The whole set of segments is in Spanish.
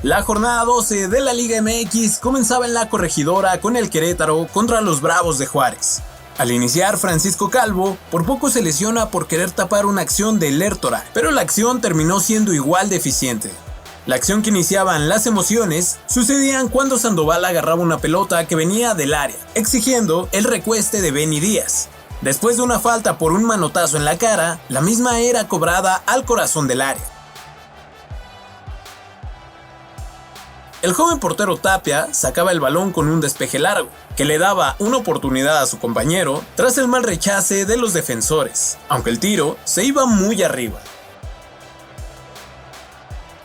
La jornada 12 de la Liga MX comenzaba en la Corregidora con el Querétaro contra los Bravos de Juárez. Al iniciar, Francisco Calvo por poco se lesiona por querer tapar una acción de Lertora, pero la acción terminó siendo igual de eficiente. La acción que iniciaban las emociones sucedían cuando Sandoval agarraba una pelota que venía del área, exigiendo el recueste de Benny Díaz. Después de una falta por un manotazo en la cara, la misma era cobrada al corazón del área. El joven portero Tapia sacaba el balón con un despeje largo, que le daba una oportunidad a su compañero tras el mal rechace de los defensores, aunque el tiro se iba muy arriba.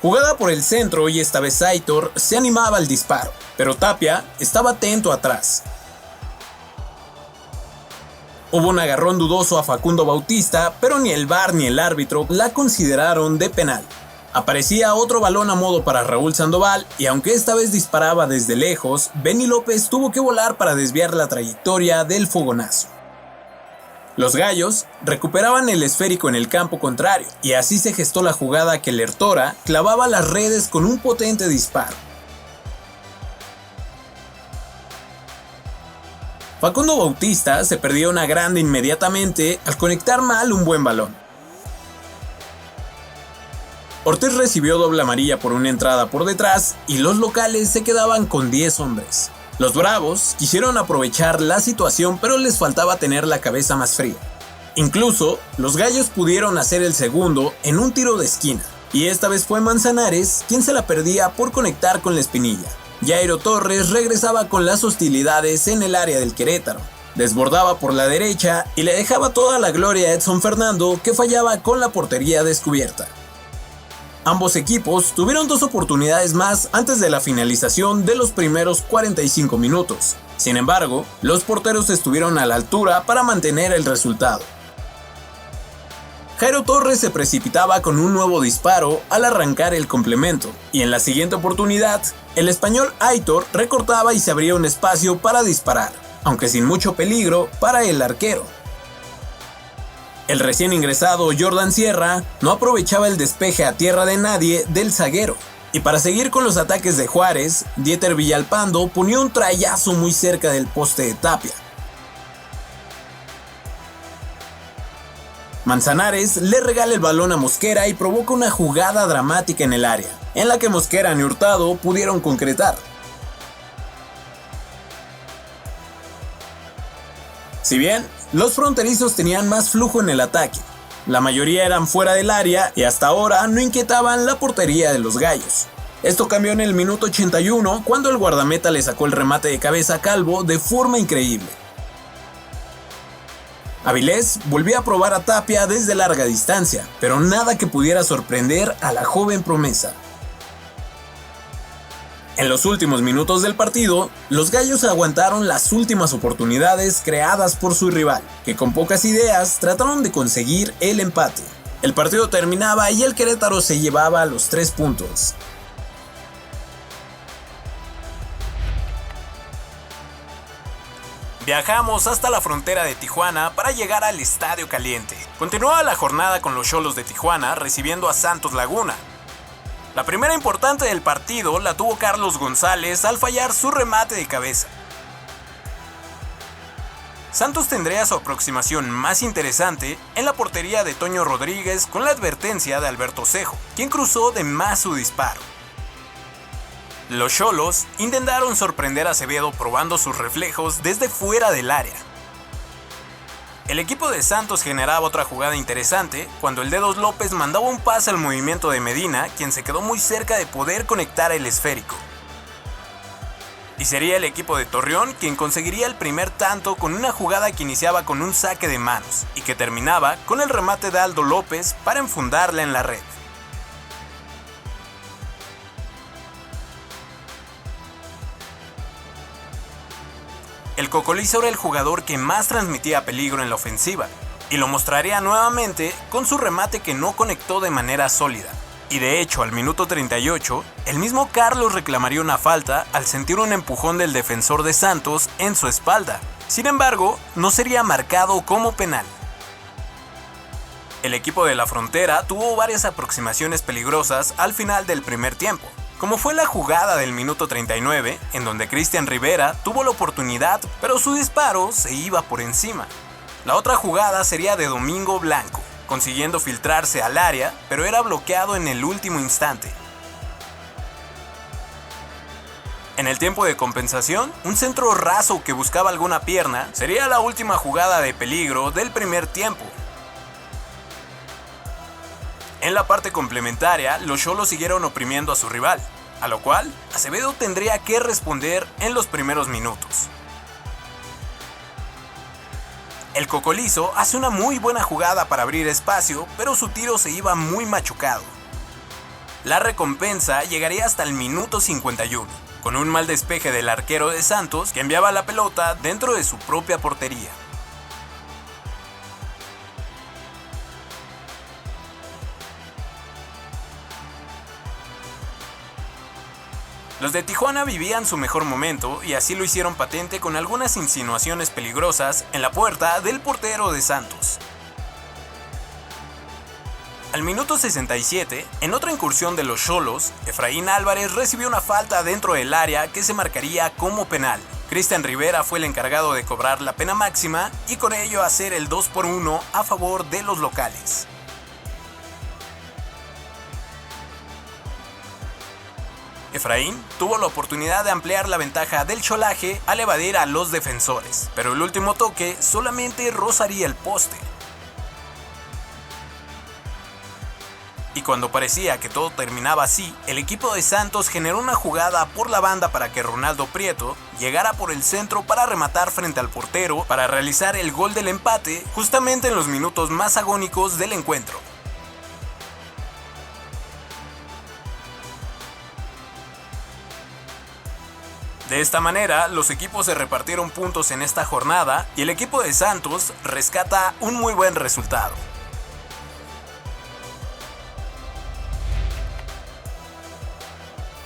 Jugada por el centro y esta vez Aitor se animaba al disparo, pero Tapia estaba atento atrás. Hubo un agarrón dudoso a Facundo Bautista, pero ni el VAR ni el árbitro la consideraron de penal. Aparecía otro balón a modo para Raúl Sandoval y aunque esta vez disparaba desde lejos, Benny López tuvo que volar para desviar la trayectoria del fogonazo. Los Gallos recuperaban el esférico en el campo contrario y así se gestó la jugada que Lertora clavaba las redes con un potente disparo. Facundo Bautista se perdió una grande inmediatamente al conectar mal un buen balón. Ortiz recibió doble amarilla por una entrada por detrás y los locales se quedaban con 10 hombres. Los Bravos quisieron aprovechar la situación, pero les faltaba tener la cabeza más fría. Incluso, los Gallos pudieron hacer el segundo en un tiro de esquina, y esta vez fue Manzanares quien se la perdía por conectar con la espinilla. Jairo Torres regresaba con las hostilidades en el área del Querétaro. Desbordaba por la derecha y le dejaba toda la gloria a Edson Fernando, que fallaba con la portería descubierta. Ambos equipos tuvieron 2 oportunidades más antes de la finalización de los primeros 45 minutos. Sin embargo, los porteros estuvieron a la altura para mantener el resultado. Jairo Torres se precipitaba con un nuevo disparo al arrancar el complemento, y en la siguiente oportunidad, el español Aitor recortaba y se abría un espacio para disparar, aunque sin mucho peligro para el arquero. El recién ingresado Jordan Sierra no aprovechaba el despeje a tierra de nadie del zaguero. Y para seguir con los ataques de Juárez, Dieter Villalpando ponía un trayazo muy cerca del poste de Tapia. Manzanares le regala el balón a Mosquera y provoca una jugada dramática en el área, en la que Mosquera y Hurtado pudieron concretar. Si bien, los fronterizos tenían más flujo en el ataque, la mayoría eran fuera del área y hasta ahora no inquietaban la portería de los Gallos. Esto cambió en el minuto 81 cuando el guardameta le sacó el remate de cabeza a Calvo de forma increíble. Avilés volvió a probar a Tapia desde larga distancia, pero nada que pudiera sorprender a la joven promesa. En los últimos minutos del partido, los Gallos aguantaron las últimas oportunidades creadas por su rival, que con pocas ideas trataron de conseguir el empate. El partido terminaba y el Querétaro se llevaba los 3 puntos. Viajamos hasta la frontera de Tijuana para llegar al Estadio Caliente. Continuaba la jornada con los Xolos de Tijuana recibiendo a Santos Laguna. La primera importante del partido la tuvo Carlos González al fallar su remate de cabeza. Santos tendría su aproximación más interesante en la portería de Toño Rodríguez con la advertencia de Alberto Cejo, quien cruzó de más su disparo. Los Xolos intentaron sorprender a Acevedo probando sus reflejos desde fuera del área. El equipo de Santos generaba otra jugada interesante cuando el Dedos López mandaba un pase al movimiento de Medina, quien se quedó muy cerca de poder conectar el esférico. Y sería el equipo de Torreón quien conseguiría el primer tanto con una jugada que iniciaba con un saque de manos y que terminaba con el remate de Aldo López para enfundarla en la red. El Cocolizo era el jugador que más transmitía peligro en la ofensiva, y lo mostraría nuevamente con su remate que no conectó de manera sólida. Y de hecho, al minuto 38, el mismo Carlos reclamaría una falta al sentir un empujón del defensor de Santos en su espalda. Sin embargo, no sería marcado como penal. El equipo de la Frontera tuvo varias aproximaciones peligrosas al final del primer tiempo, como fue la jugada del minuto 39, en donde Cristian Rivera tuvo la oportunidad, pero su disparo se iba por encima. La otra jugada sería de Domingo Blanco, consiguiendo filtrarse al área, pero era bloqueado en el último instante. En el tiempo de compensación, un centro raso que buscaba alguna pierna sería la última jugada de peligro del primer tiempo. En la parte complementaria, los Xolos siguieron oprimiendo a su rival, a lo cual Acevedo tendría que responder en los primeros minutos. El Cocolizo hace una muy buena jugada para abrir espacio, pero su tiro se iba muy machucado. La recompensa llegaría hasta el minuto 51, con un mal despeje del arquero de Santos que enviaba la pelota dentro de su propia portería. Los de Tijuana vivían su mejor momento y así lo hicieron patente con algunas insinuaciones peligrosas en la puerta del portero de Santos. Al minuto 67, en otra incursión de los Xolos, Efraín Álvarez recibió una falta dentro del área que se marcaría como penal. Cristian Rivera fue el encargado de cobrar la pena máxima y con ello hacer el 2-1 a favor de los locales. Efraín tuvo la oportunidad de ampliar la ventaja del Xolaje al evadir a los defensores, pero el último toque solamente rozaría el poste. Y cuando parecía que todo terminaba así, el equipo de Santos generó una jugada por la banda para que Ronaldo Prieto llegara por el centro para rematar frente al portero para realizar el gol del empate justamente en los minutos más agónicos del encuentro. De esta manera, los equipos se repartieron puntos en esta jornada y el equipo de Santos rescata un muy buen resultado.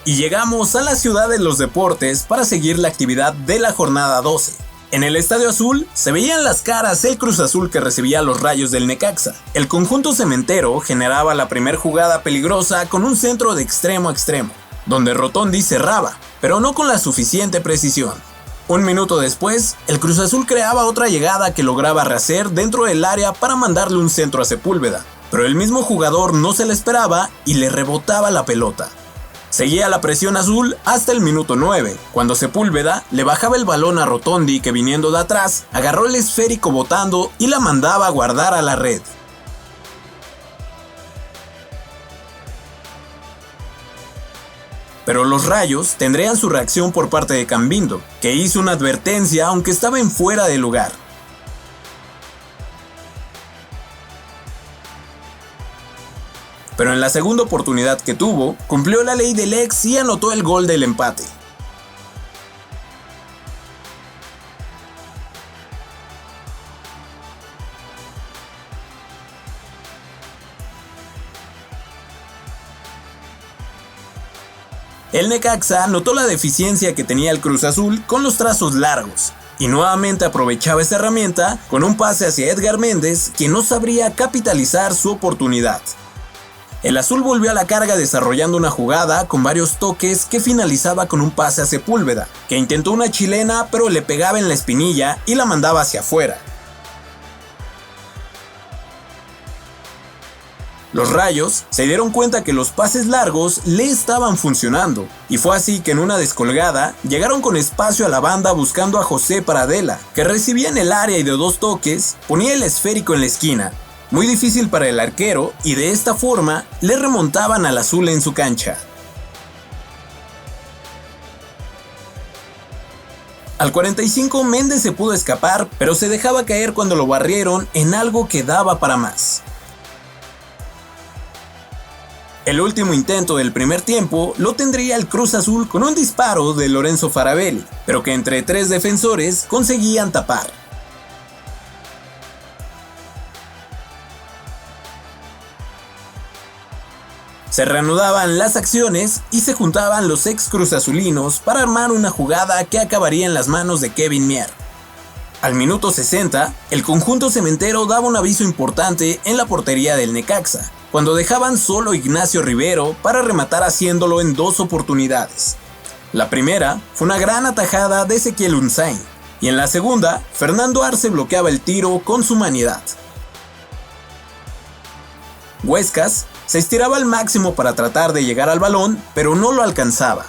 Y llegamos a la ciudad de los deportes para seguir la actividad de la jornada 12. En el Estadio Azul se veían las caras el Cruz Azul que recibía los Rayos del Necaxa. El conjunto cementero generaba la primer jugada peligrosa con un centro de extremo a extremo, donde Rotondi cerraba, pero no con la suficiente precisión. Un minuto después, el Cruz Azul creaba otra llegada que lograba rehacer dentro del área para mandarle un centro a Sepúlveda, pero el mismo jugador no se la esperaba y le rebotaba la pelota. Seguía la presión azul hasta el minuto 9, cuando Sepúlveda le bajaba el balón a Rotondi que viniendo de atrás, agarró el esférico botando y la mandaba a guardar a la red. Pero los Rayos tendrían su reacción por parte de Cambindo, que hizo una advertencia aunque estaba en fuera de lugar. Pero en la segunda oportunidad que tuvo, cumplió la ley del ex y anotó el gol del empate. El Necaxa notó la deficiencia que tenía el Cruz Azul con los trazos largos, y nuevamente aprovechaba esa herramienta con un pase hacia Edgar Méndez, quien no sabría capitalizar su oportunidad. El azul volvió a la carga desarrollando una jugada con varios toques que finalizaba con un pase a Sepúlveda, que intentó una chilena pero le pegaba en la espinilla y la mandaba hacia afuera. Los Rayos se dieron cuenta que los pases largos le estaban funcionando, y fue así que en una descolgada llegaron con espacio a la banda buscando a José Paradela, que recibía en el área y de dos toques ponía el esférico en la esquina. Muy difícil para el arquero y de esta forma le remontaban al azul en su cancha. Al 45 Méndez se pudo escapar, pero se dejaba caer cuando lo barrieron en algo que daba para más. El último intento del primer tiempo lo tendría el Cruz Azul con un disparo de Lorenzo Farabelli, pero que entre tres defensores conseguían tapar. Se reanudaban las acciones y se juntaban los ex cruzazulinos para armar una jugada que acabaría en las manos de Kevin Mier. Al minuto 60, el conjunto cementero daba un aviso importante en la portería del Necaxa, cuando dejaban solo a Ignacio Rivero para rematar haciéndolo en 2 oportunidades. La primera fue una gran atajada de Ezequiel Unzain, y en la segunda, Fernando Arce bloqueaba el tiro con su humanidad. Huescas se estiraba al máximo para tratar de llegar al balón, pero no lo alcanzaba.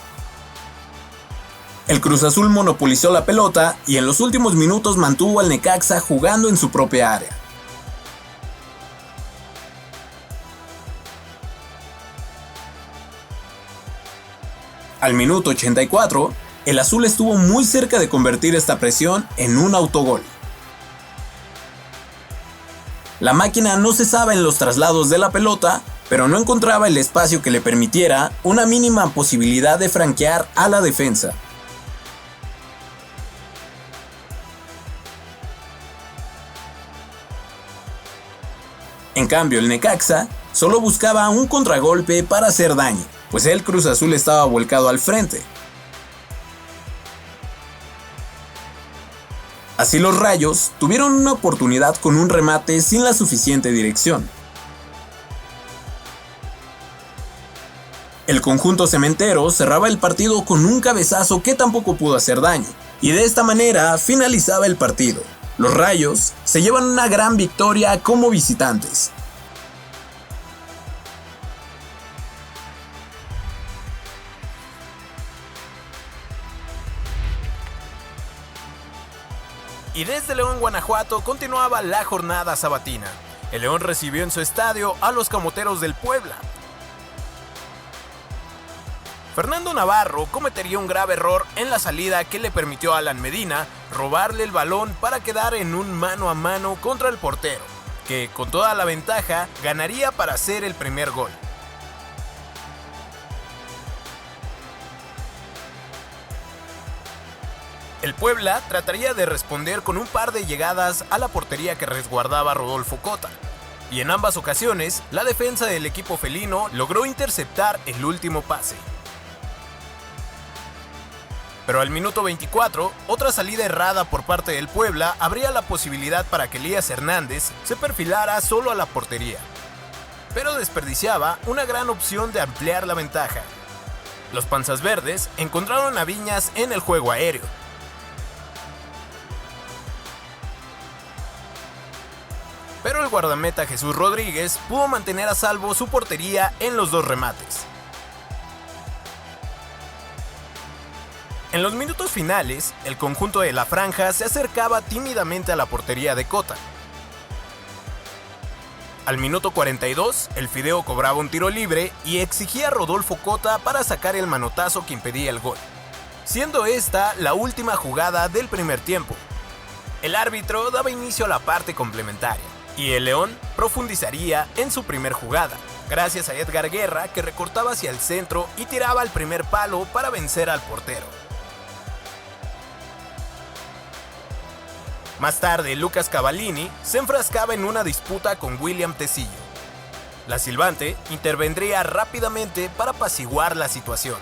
El Cruz Azul monopolizó la pelota y en los últimos minutos mantuvo al Necaxa jugando en su propia área. Al minuto 84, el azul estuvo muy cerca de convertir esta presión en un autogol. La máquina no cesaba en los traslados de la pelota, pero no encontraba el espacio que le permitiera una mínima posibilidad de franquear a la defensa. En cambio, el Necaxa solo buscaba un contragolpe para hacer daño, pues el Cruz Azul estaba volcado al frente. Así los Rayos tuvieron una oportunidad con un remate sin la suficiente dirección. El conjunto cementero cerraba el partido con un cabezazo que tampoco pudo hacer daño, y de esta manera finalizaba el partido. Los Rayos se llevan una gran victoria como visitantes. Y desde León, Guanajuato, continuaba la jornada sabatina. El León recibió en su estadio a los Camoteros del Puebla. Fernando Navarro cometería un grave error en la salida que le permitió a Alan Medina robarle el balón para quedar en un mano a mano contra el portero, que con toda la ventaja ganaría para hacer el primer gol. El Puebla trataría de responder con un par de llegadas a la portería que resguardaba Rodolfo Cota, y en ambas ocasiones la defensa del equipo felino logró interceptar el último pase. Pero al minuto 24, otra salida errada por parte del Puebla abría la posibilidad para que Elías Hernández se perfilara solo a la portería, pero desperdiciaba una gran opción de ampliar la ventaja. Los Panzas Verdes encontraron a Viñas en el juego aéreo. Pero el guardameta Jesús Rodríguez pudo mantener a salvo su portería en los 2 remates. En los minutos finales, el conjunto de la franja se acercaba tímidamente a la portería de Cota. Al minuto 42, el Fideo cobraba un tiro libre y exigía a Rodolfo Cota para sacar el manotazo que impedía el gol, siendo esta la última jugada del primer tiempo. El árbitro daba inicio a la parte complementaria, y el León profundizaría en su primer jugada, gracias a Edgar Guerra, que recortaba hacia el centro y tiraba al primer palo para vencer al portero. Más tarde, Lucas Cavallini se enfrascaba en una disputa con William Tecillo. La silbante intervendría rápidamente para apaciguar la situación.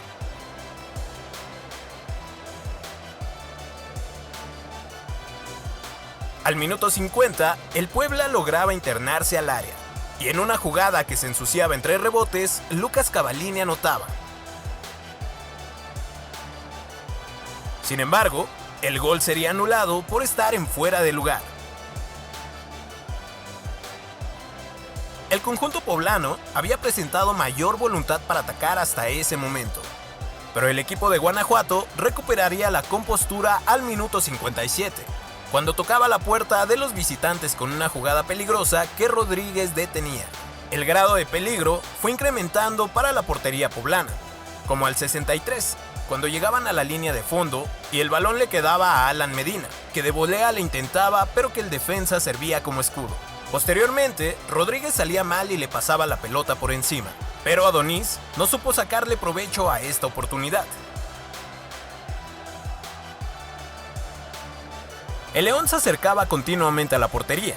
Al minuto 50, el Puebla lograba internarse al área, y en una jugada que se ensuciaba en 3 rebotes, Lucas Cavallini anotaba. Sin embargo, el gol sería anulado por estar en fuera de lugar. El conjunto poblano había presentado mayor voluntad para atacar hasta ese momento, pero el equipo de Guanajuato recuperaría la compostura al minuto 57, cuando tocaba la puerta de los visitantes con una jugada peligrosa que Rodríguez detenía. El grado de peligro fue incrementando para la portería poblana, como al 63, cuando llegaban a la línea de fondo y el balón le quedaba a Alan Medina, que de volea le intentaba pero que el defensa servía como escudo. Posteriormente, Rodríguez salía mal y le pasaba la pelota por encima, pero Adonis no supo sacarle provecho a esta oportunidad. El León se acercaba continuamente a la portería.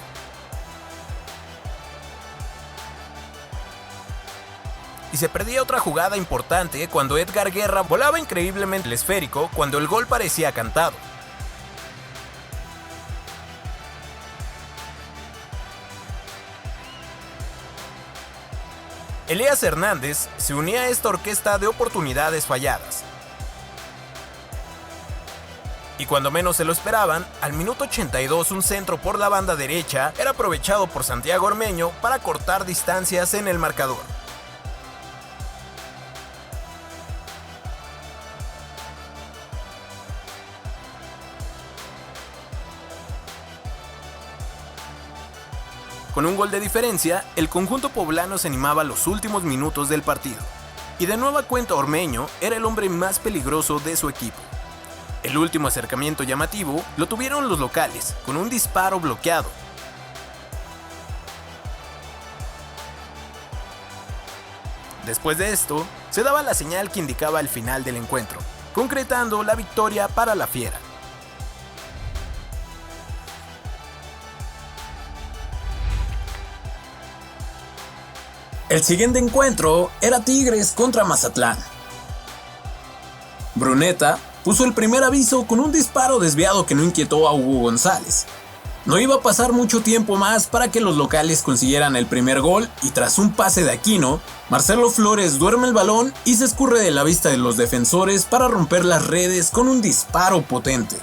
Y se perdía otra jugada importante cuando Edgar Guerra volaba increíblemente el esférico cuando el gol parecía cantado. Elías Hernández se unía a esta orquesta de oportunidades falladas. Y cuando menos se lo esperaban, al minuto 82 un centro por la banda derecha era aprovechado por Santiago Ormeño para cortar distancias en el marcador. Con un gol de diferencia, el conjunto poblano se animaba a los últimos minutos del partido. Y de nueva cuenta Ormeño era el hombre más peligroso de su equipo. El último acercamiento llamativo lo tuvieron los locales, con un disparo bloqueado. Después de esto, se daba la señal que indicaba el final del encuentro, concretando la victoria para la Fiera. El siguiente encuentro era Tigres contra Mazatlán. Bruneta puso el primer aviso con un disparo desviado que no inquietó a Hugo González. No iba a pasar mucho tiempo más para que los locales consiguieran el primer gol y tras un pase de Aquino, Marcelo Flores duerme el balón y se escurre de la vista de los defensores para romper las redes con un disparo potente.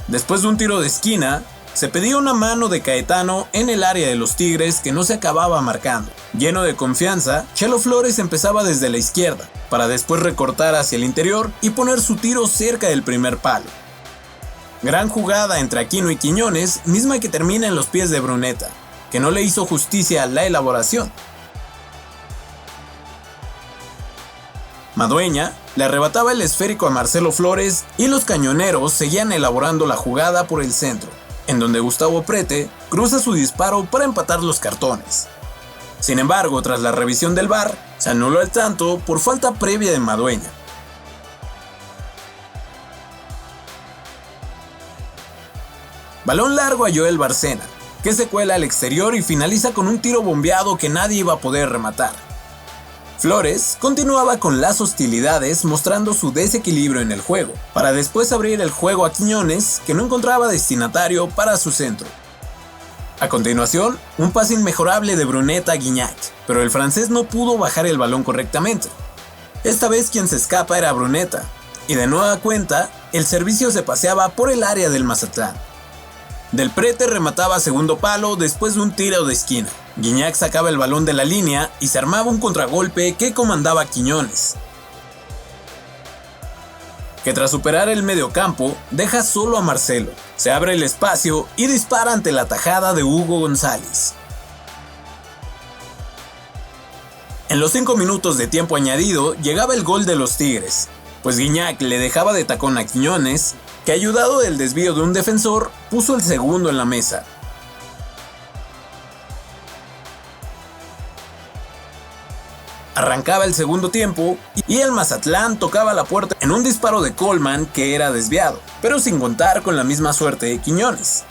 Después de un tiro de esquina, se pedía una mano de Caetano en el área de los Tigres que no se acababa marcando. Lleno de confianza, Chelo Flores empezaba desde la izquierda, para después recortar hacia el interior y poner su tiro cerca del primer palo. Gran jugada entre Aquino y Quiñones, misma que termina en los pies de Bruneta, que no le hizo justicia a la elaboración. Madueña le arrebataba el esférico a Marcelo Flores y los cañoneros seguían elaborando la jugada por el centro, en donde Gustavo Prete cruza su disparo para empatar los cartones. Sin embargo, tras la revisión del VAR, se anuló el tanto por falta previa de Madueña. Balón largo a Joel Barcena, que se cuela al exterior y finaliza con un tiro bombeado que nadie iba a poder rematar. Flores continuaba con las hostilidades mostrando su desequilibrio en el juego, para después abrir el juego a Quiñones, que no encontraba destinatario para su centro. A continuación, un pase inmejorable de Bruneta a Guignac, pero el francés no pudo bajar el balón correctamente. Esta vez quien se escapa era Bruneta, y de nueva cuenta, el servicio se paseaba por el área del Mazatlán. Del Prete remataba a segundo palo después de un tiro de esquina. Guignac sacaba el balón de la línea y se armaba un contragolpe que comandaba Quiñones, que tras superar el mediocampo deja solo a Marcelo, se abre el espacio y dispara ante la tajada de Hugo González. En los 5 minutos de tiempo añadido llegaba el gol de los Tigres, pues Guignac le dejaba de tacón a Quiñones, que ayudado del desvío de un defensor puso el segundo en la mesa. Arrancaba el segundo tiempo y el Mazatlán tocaba la puerta en un disparo de Coleman que era desviado, pero sin contar con la misma suerte de Quiñones.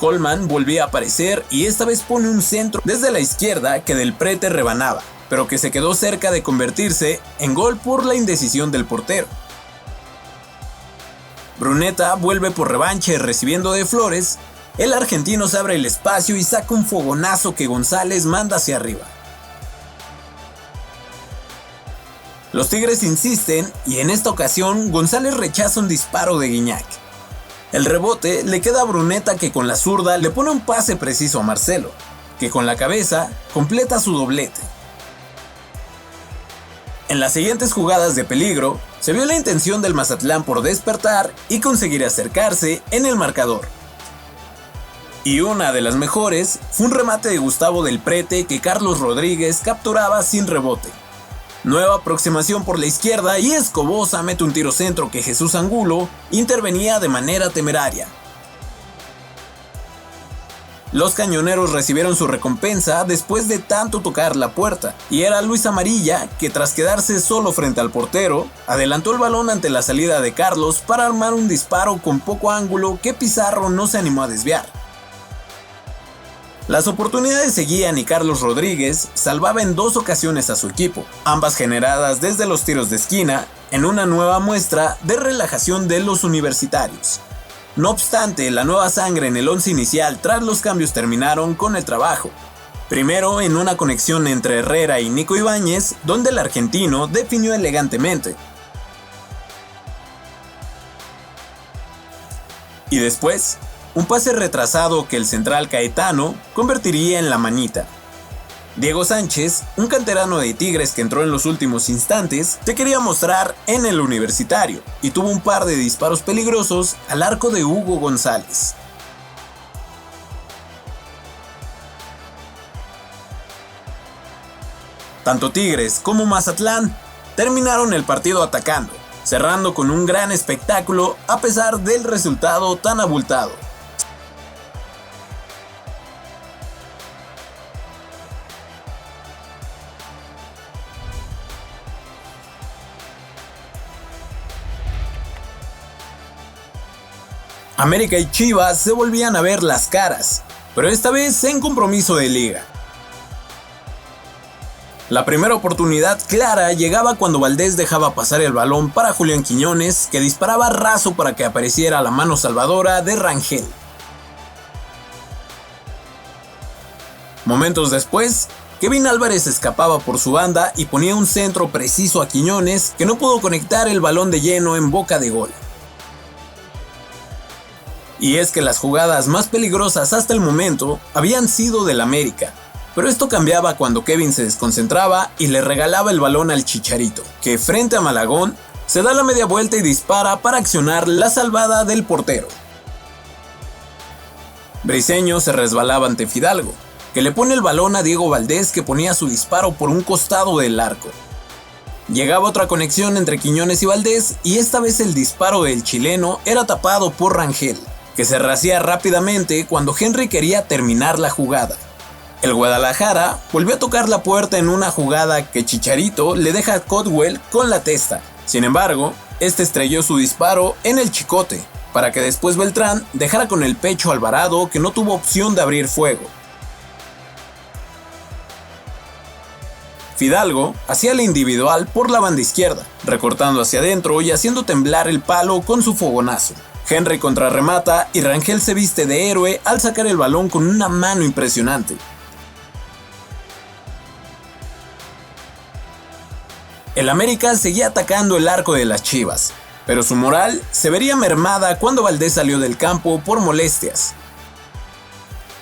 Coleman volvía a aparecer y esta vez pone un centro desde la izquierda que Del Prete rebanaba, pero que se quedó cerca de convertirse en gol por la indecisión del portero. Bruneta vuelve por revanche recibiendo de Flores, el argentino se abre el espacio y saca un fogonazo que González manda hacia arriba. Los Tigres insisten y en esta ocasión González rechaza un disparo de Guignac. El rebote le queda a Bruneta que con la zurda le pone un pase preciso a Marcelo, que con la cabeza completa su doblete. En las siguientes jugadas de peligro, se vio la intención del Mazatlán por despertar y conseguir acercarse en el marcador. Y una de las mejores fue un remate de Gustavo Del Prete que Carlos Rodríguez capturaba sin rebote. Nueva aproximación por la izquierda y Escobosa mete un tiro centro que Jesús Angulo intervenía de manera temeraria. Los cañoneros recibieron su recompensa después de tanto tocar la puerta, y era Luis Amarilla que tras quedarse solo frente al portero, adelantó el balón ante la salida de Carlos para armar un disparo con poco ángulo que Pizarro no se animó a desviar. Las oportunidades seguían y Carlos Rodríguez salvaba en 2 ocasiones a su equipo, ambas generadas desde los tiros de esquina, en una nueva muestra de relajación de los universitarios. No obstante, la nueva sangre en el once inicial tras los cambios terminaron con el trabajo. Primero en una conexión entre Herrera y Nico Ibáñez, donde el argentino definió elegantemente. Y después, un pase retrasado que el central Caetano convertiría en la manita. Diego Sánchez, un canterano de Tigres que entró en los últimos instantes, se quería mostrar en el Universitario y tuvo un par de disparos peligrosos al arco de Hugo González. Tanto Tigres como Mazatlán terminaron el partido atacando, cerrando con un gran espectáculo a pesar del resultado tan abultado. América y Chivas se volvían a ver las caras, pero esta vez en compromiso de liga. La primera oportunidad clara llegaba cuando Valdés dejaba pasar el balón para Julián Quiñones, que disparaba raso para que apareciera la mano salvadora de Rangel. Momentos después, Kevin Álvarez escapaba por su banda y ponía un centro preciso a Quiñones, que no pudo conectar el balón de lleno en boca de gol. Y es que las jugadas más peligrosas hasta el momento habían sido del América, pero esto cambiaba cuando Kevin se desconcentraba y le regalaba el balón al Chicharito, que frente a Malagón se da la media vuelta y dispara para accionar la salvada del portero. Briseño se resbalaba ante Fidalgo, que le pone el balón a Diego Valdés, que ponía su disparo por un costado del arco. Llegaba otra conexión entre Quiñones y Valdés y esta vez el disparo del chileno era tapado por Rangel, que se rehacía rápidamente cuando Henry quería terminar la jugada. El Guadalajara volvió a tocar la puerta en una jugada que Chicharito le deja a Codwell con la testa. Sin embargo, este estrelló su disparo en el Chicote, para que después Beltrán dejara con el pecho a Alvarado, que no tuvo opción de abrir fuego. Fidalgo hacía la individual por la banda izquierda, recortando hacia adentro y haciendo temblar el palo con su fogonazo. Henry contrarremata y Rangel se viste de héroe al sacar el balón con una mano impresionante. El América seguía atacando el arco de las Chivas, pero su moral se vería mermada cuando Valdés salió del campo por molestias.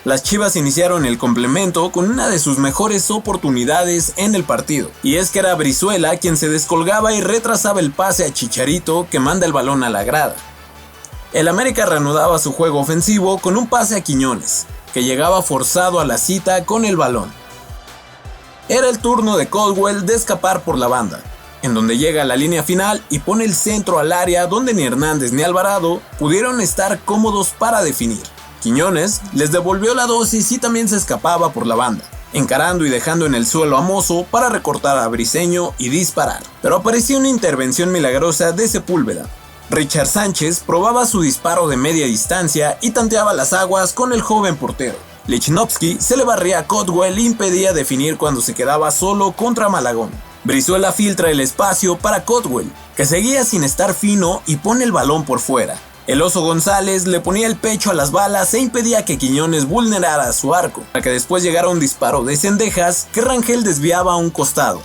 Las Chivas iniciaron el complemento con una de sus mejores oportunidades en el partido, y es que era Brizuela quien se descolgaba y retrasaba el pase a Chicharito, que manda el balón a la grada. El América reanudaba su juego ofensivo con un pase a Quiñones, que llegaba forzado a la cita con el balón. Era el turno de Caldwell de escapar por la banda, en donde llega a la línea final y pone el centro al área donde ni Hernández ni Alvarado pudieron estar cómodos para definir. Quiñones les devolvió la dosis y también se escapaba por la banda, encarando y dejando en el suelo a Mozo para recortar a Briseño y disparar. Pero apareció una intervención milagrosa de Sepúlveda. Richard Sánchez probaba su disparo de media distancia y tanteaba las aguas con el joven portero. Lichnowsky se le barría a Codwell e impedía definir cuando se quedaba solo contra Malagón. Brizuela filtra el espacio para Codwell, que seguía sin estar fino y pone el balón por fuera. El Oso González le ponía el pecho a las balas e impedía que Quiñones vulnerara su arco, para que después llegara un disparo de Cendejas que Rangel desviaba a un costado.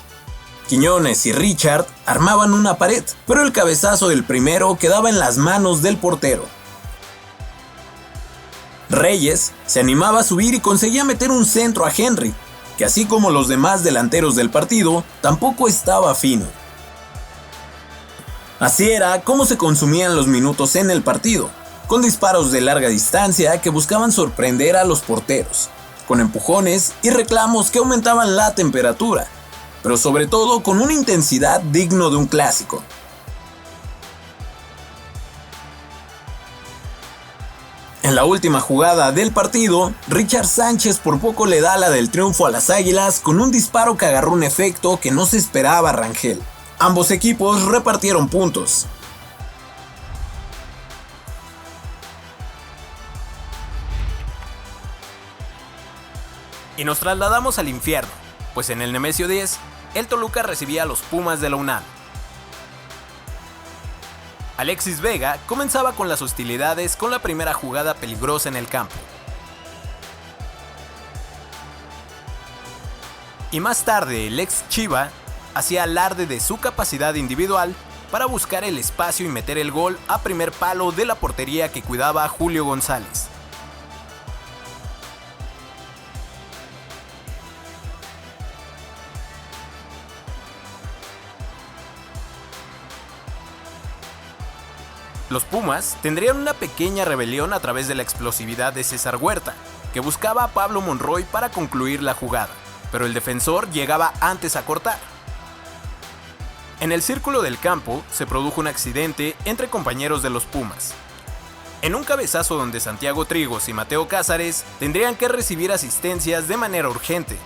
Quiñones y Richard armaban una pared, pero el cabezazo del primero quedaba en las manos del portero. Reyes se animaba a subir y conseguía meter un centro a Henry, que así como los demás delanteros del partido, tampoco estaba fino. Así era como se consumían los minutos en el partido, con disparos de larga distancia que buscaban sorprender a los porteros, con empujones y reclamos que aumentaban la temperatura, pero sobre todo con una intensidad digno de un clásico. En la última jugada del partido, Richard Sánchez por poco le da la del triunfo a las Águilas con un disparo que agarró un efecto que no se esperaba Rangel. Ambos equipos repartieron puntos. Y nos trasladamos al infierno, pues en el Nemesio 10, el Toluca recibía a los Pumas de la UNAM. Alexis Vega comenzaba con las hostilidades con la primera jugada peligrosa en el campo. Y más tarde el ex Chiva hacía alarde de su capacidad individual para buscar el espacio y meter el gol a primer palo de la portería que cuidaba Julio González. Los Pumas tendrían una pequeña rebelión a través de la explosividad de César Huerta, que buscaba a Pablo Monroy para concluir la jugada, pero el defensor llegaba antes a cortar. En el círculo del campo se produjo un accidente entre compañeros de los Pumas. En un cabezazo donde Santiago Trigos y Mateo Cázares tendrían que recibir asistencias de manera urgente.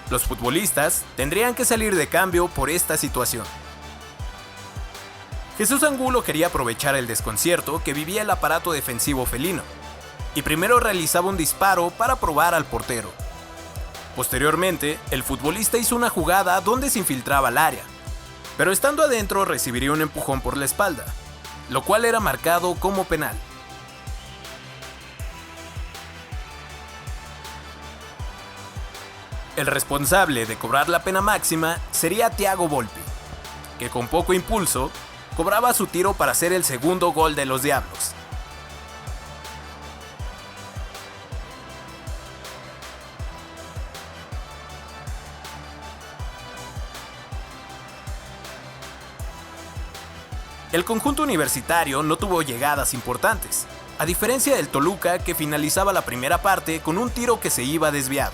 Los futbolistas tendrían que salir de cambio por esta situación. Jesús Angulo quería aprovechar el desconcierto que vivía el aparato defensivo felino, y primero realizaba un disparo para probar al portero. Posteriormente, el futbolista hizo una jugada donde se infiltraba al área, pero estando adentro recibiría un empujón por la espalda, lo cual era marcado como penal. El responsable de cobrar la pena máxima sería Thiago Volpi, que con poco impulso cobraba su tiro para hacer el segundo gol de los Diablos. El conjunto universitario no tuvo llegadas importantes, a diferencia del Toluca, que finalizaba la primera parte con un tiro que se iba desviado.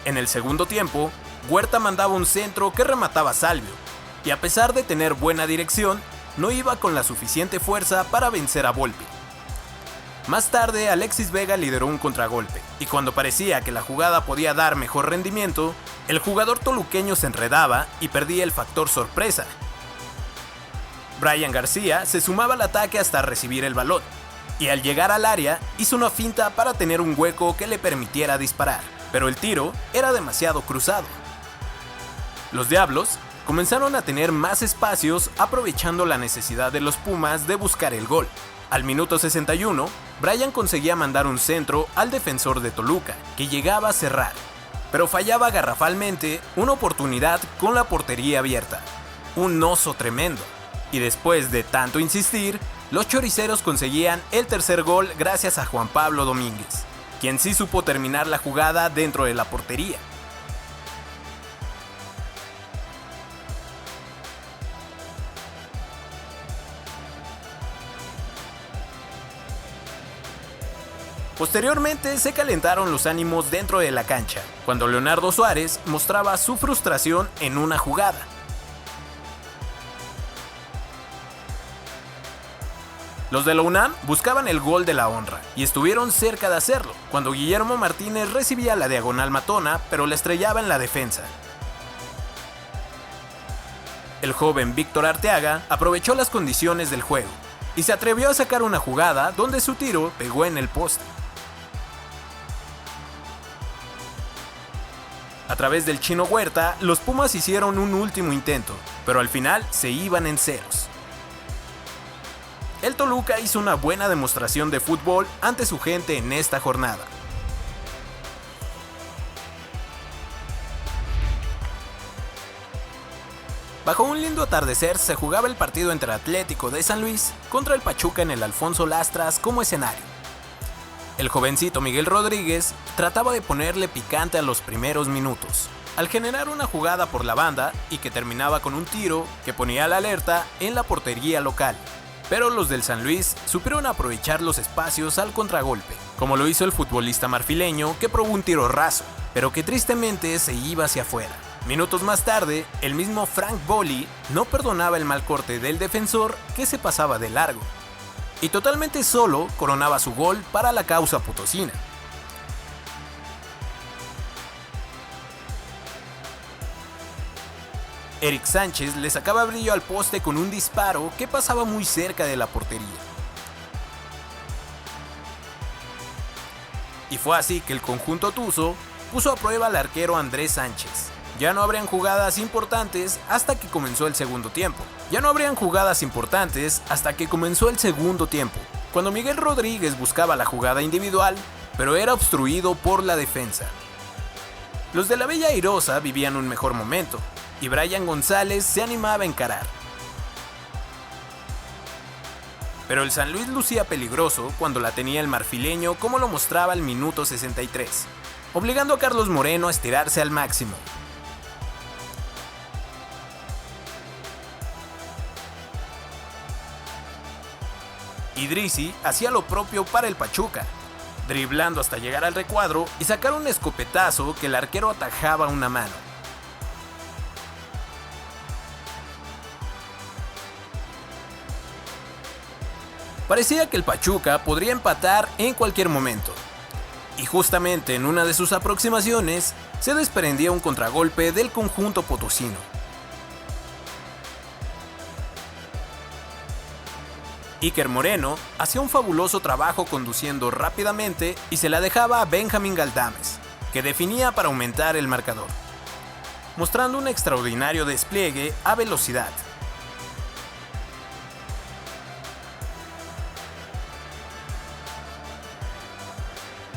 En el segundo tiempo, Huerta mandaba un centro que remataba Salvio, y a pesar de tener buena dirección, no iba con la suficiente fuerza para vencer a Volpi. Más tarde, Alexis Vega lideró un contragolpe, y cuando parecía que la jugada podía dar mejor rendimiento, el jugador toluqueño se enredaba y perdía el factor sorpresa. Brian García se sumaba al ataque hasta recibir el balón, y al llegar al área hizo una finta para tener un hueco que le permitiera disparar, pero el tiro era demasiado cruzado. Los Diablos comenzaron a tener más espacios aprovechando la necesidad de los Pumas de buscar el gol. Al minuto 61, Brian conseguía mandar un centro al defensor de Toluca, que llegaba a cerrar, pero fallaba garrafalmente una oportunidad con la portería abierta. Un oso tremendo. Y después de tanto insistir, los choriceros conseguían el tercer gol gracias a Juan Pablo Domínguez, quien sí supo terminar la jugada dentro de la portería. Posteriormente se calentaron los ánimos dentro de la cancha, cuando Leonardo Suárez mostraba su frustración en una jugada. Los de la UNAM buscaban el gol de la honra, y estuvieron cerca de hacerlo, cuando Guillermo Martínez recibía la diagonal matona, pero la estrellaba en la defensa. El joven Víctor Arteaga aprovechó las condiciones del juego, y se atrevió a sacar una jugada donde su tiro pegó en el poste. A través del Chino Huerta, los Pumas hicieron un último intento, pero al final se iban en ceros. El Toluca hizo una buena demostración de fútbol ante su gente en esta jornada. Bajo un lindo atardecer se jugaba el partido entre Atlético de San Luis contra el Pachuca en el Alfonso Lastras como escenario. El jovencito Miguel Rodríguez trataba de ponerle picante a los primeros minutos, al generar una jugada por la banda y que terminaba con un tiro que ponía la alerta en la portería local. Pero los del San Luis supieron aprovechar los espacios al contragolpe, como lo hizo el futbolista marfileño, que probó un tiro raso, pero que tristemente se iba hacia afuera. Minutos más tarde, el mismo Frank Boli no perdonaba el mal corte del defensor, que se pasaba de largo, y totalmente solo coronaba su gol para la causa potosina. Eric Sánchez le sacaba brillo al poste con un disparo que pasaba muy cerca de la portería. Y fue así que el conjunto tuzo puso a prueba al arquero Andrés Sánchez. Ya no habrían jugadas importantes hasta que comenzó el segundo tiempo. Cuando Miguel Rodríguez buscaba la jugada individual, pero era obstruido por la defensa. Los de la Bella Airosa vivían un mejor momento, y Brian González se animaba a encarar. Pero el San Luis lucía peligroso cuando la tenía el marfileño, como lo mostraba al minuto 63, obligando a Carlos Moreno a estirarse al máximo. Idrissi hacía lo propio para el Pachuca, driblando hasta llegar al recuadro y sacar un escopetazo que el arquero atajaba a una mano. Parecía que el Pachuca podría empatar en cualquier momento, y justamente en una de sus aproximaciones se desprendía un contragolpe del conjunto potosino. Iker Moreno hacía un fabuloso trabajo conduciendo rápidamente y se la dejaba a Benjamín Galdames, que definía para aumentar el marcador, mostrando un extraordinario despliegue a velocidad.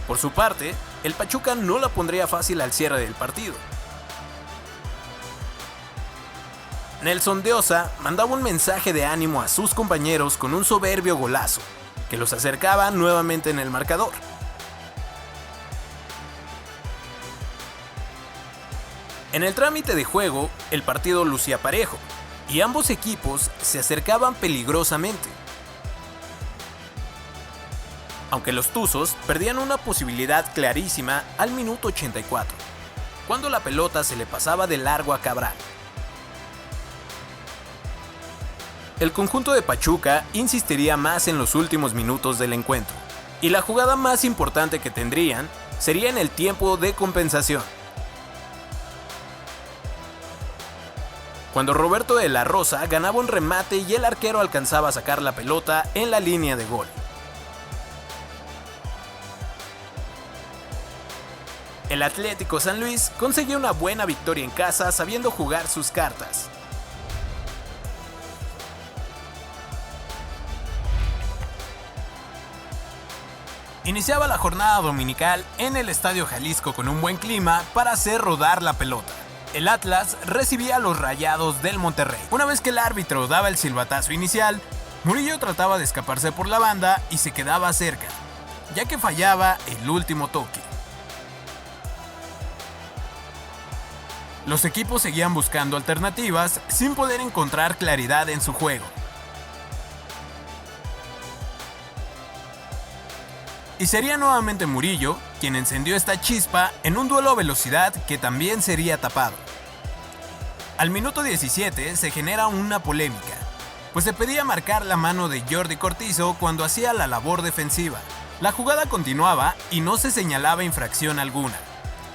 Por su parte, el Pachuca no la pondría fácil al cierre del partido. Nelson de Osa mandaba un mensaje de ánimo a sus compañeros con un soberbio golazo, que los acercaba nuevamente en el marcador. En el trámite de juego, el partido lucía parejo, y ambos equipos se acercaban peligrosamente. Aunque los Tuzos perdían una posibilidad clarísima al minuto 84, cuando la pelota se le pasaba de largo a Cabral. El conjunto de Pachuca insistiría más en los últimos minutos del encuentro, y la jugada más importante que tendrían sería en el tiempo de compensación, cuando Roberto de la Rosa ganaba un remate y el arquero alcanzaba a sacar la pelota en la línea de gol. El Atlético San Luis consiguió una buena victoria en casa sabiendo jugar sus cartas. Iniciaba la jornada dominical en el Estadio Jalisco con un buen clima para hacer rodar la pelota. El Atlas recibía a los Rayados del Monterrey. Una vez que el árbitro daba el silbatazo inicial, Murillo trataba de escaparse por la banda y se quedaba cerca, ya que fallaba el último toque. Los equipos seguían buscando alternativas sin poder encontrar claridad en su juego. Y sería nuevamente Murillo quien encendió esta chispa en un duelo a velocidad que también sería tapado. Al minuto 17 se genera una polémica, pues se pedía marcar la mano de Jordi Cortizo cuando hacía la labor defensiva. La jugada continuaba y no se señalaba infracción alguna.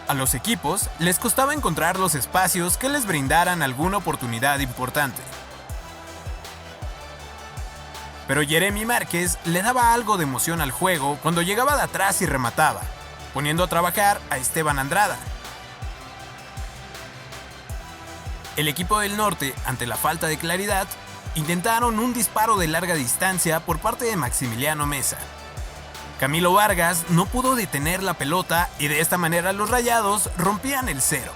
A los equipos les costaba encontrar los espacios que les brindaran alguna oportunidad importante. Pero Jeremy Márquez le daba algo de emoción al juego cuando llegaba de atrás y remataba, poniendo a trabajar a Esteban Andrada. El equipo del norte, ante la falta de claridad, intentaron un disparo de larga distancia por parte de Maximiliano Mesa. Camilo Vargas no pudo detener la pelota y de esta manera los Rayados rompían el cero.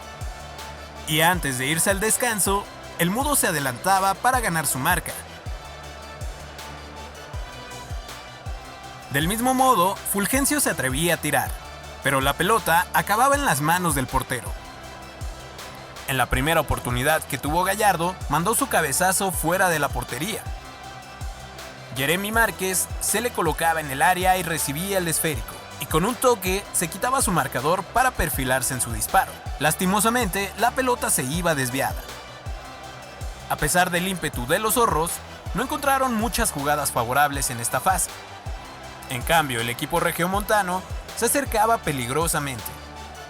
Y antes de irse al descanso, el Mudo se adelantaba para ganar su marca. Del mismo modo, Fulgencio se atrevía a tirar, pero la pelota acababa en las manos del portero. En la primera oportunidad que tuvo Gallardo, mandó su cabezazo fuera de la portería. Jeremy Márquez se le colocaba en el área y recibía el esférico, y con un toque se quitaba su marcador para perfilarse en su disparo. Lastimosamente, la pelota se iba desviada. A pesar del ímpetu de los zorros, no encontraron muchas jugadas favorables en esta fase. En cambio, el equipo regiomontano se acercaba peligrosamente,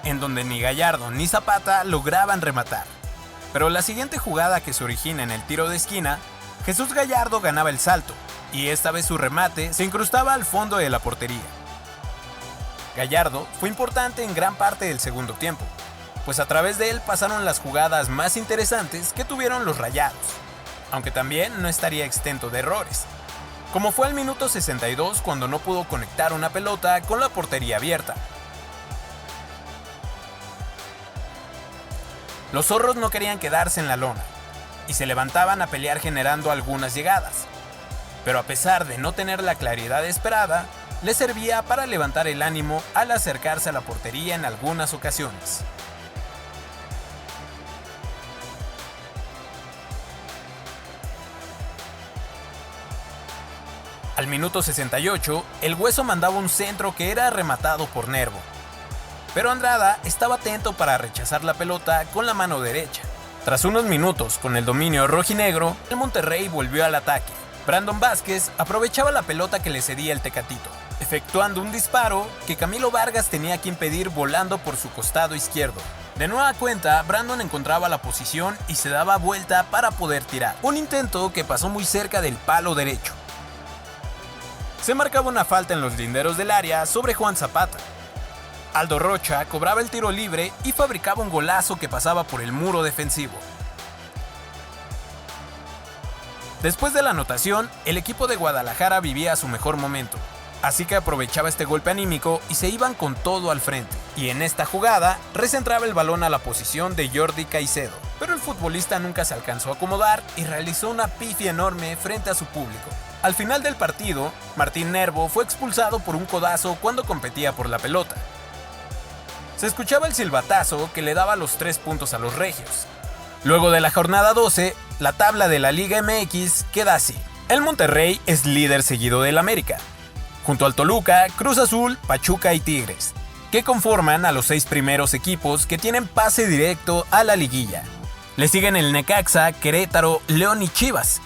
en donde ni Gallardo ni Zapata lograban rematar. Pero la siguiente jugada que se origina en el tiro de esquina, Jesús Gallardo ganaba el salto, y esta vez su remate se incrustaba al fondo de la portería. Gallardo fue importante en gran parte del segundo tiempo, pues a través de él pasaron las jugadas más interesantes que tuvieron los Rayados, aunque también no estaría exento de errores, como fue al minuto 62 cuando no pudo conectar una pelota con la portería abierta. Los zorros no querían quedarse en la lona, y se levantaban a pelear generando algunas llegadas, pero a pesar de no tener la claridad esperada, les servía para levantar el ánimo al acercarse a la portería en algunas ocasiones. Al minuto 68, el Hueso mandaba un centro que era rematado por Nervo, pero Andrada estaba atento para rechazar la pelota con la mano derecha. Tras unos minutos con el dominio rojinegro, el Monterrey volvió al ataque. Brandon Vázquez aprovechaba la pelota que le cedía el Tecatito, efectuando un disparo que Camilo Vargas tenía que impedir volando por su costado izquierdo. De nueva cuenta, Brandon encontraba la posición y se daba vuelta para poder tirar, un intento que pasó muy cerca del palo derecho. Se marcaba una falta en los linderos del área sobre Juan Zapata. Aldo Rocha cobraba el tiro libre y fabricaba un golazo que pasaba por el muro defensivo. Después de la anotación, el equipo de Guadalajara vivía su mejor momento, así que aprovechaba este golpe anímico y se iban con todo al frente. Y en esta jugada, recentraba el balón a la posición de Jordi Caicedo, pero el futbolista nunca se alcanzó a acomodar y realizó una pifia enorme frente a su público. Al final del partido, Martín Nervo fue expulsado por un codazo cuando competía por la pelota. Se escuchaba el silbatazo que le daba los 3 puntos a los regios. Luego de la jornada 12, la tabla de la Liga MX queda así. El Monterrey es líder seguido del América, junto al Toluca, Cruz Azul, Pachuca y Tigres, que conforman a los 6 primeros equipos que tienen pase directo a la liguilla. Le siguen el Necaxa, Querétaro, León y Chivas,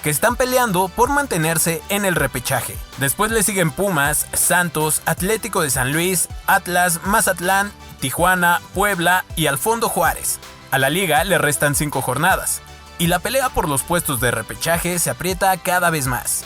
que están peleando por mantenerse en el repechaje. Después le siguen Pumas, Santos, Atlético de San Luis, Atlas, Mazatlán, Tijuana, Puebla y al fondo Juárez. A la liga le restan 5 jornadas, y la pelea por los puestos de repechaje se aprieta cada vez más.